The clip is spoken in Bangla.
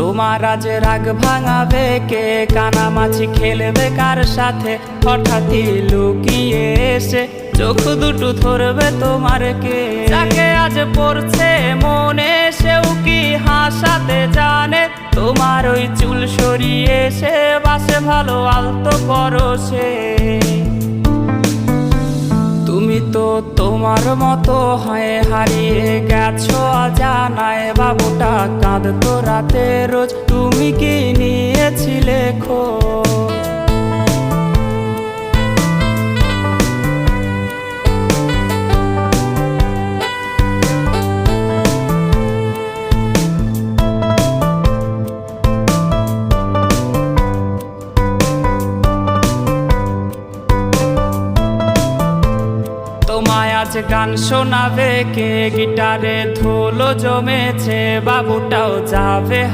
তোমার আজ রাগ ভাঙাবে কে? কানামাছি খেলবে কার সাথে? হঠাৎই লুকিয়ে এসে চোখ দুটো ধরবে তোমার কে? যাকে আজ পড়ছে মনে সেও কি হাসাতে জানে? তোমার ওই চুল সরিয়ে সে বাসে ভালো আলতো পরশে। তুমি তো তোমার মতো হয়ে হারিয়ে গেছো অজানায়। বাবুটা কাঁদতো রাতে রোজ, তুমি কি নিয়েছিলে খোঁজ? তোমায় আজ গান শোনাবে কে? গিটারে ধুলো জমেছে, বাবুটাও যাবে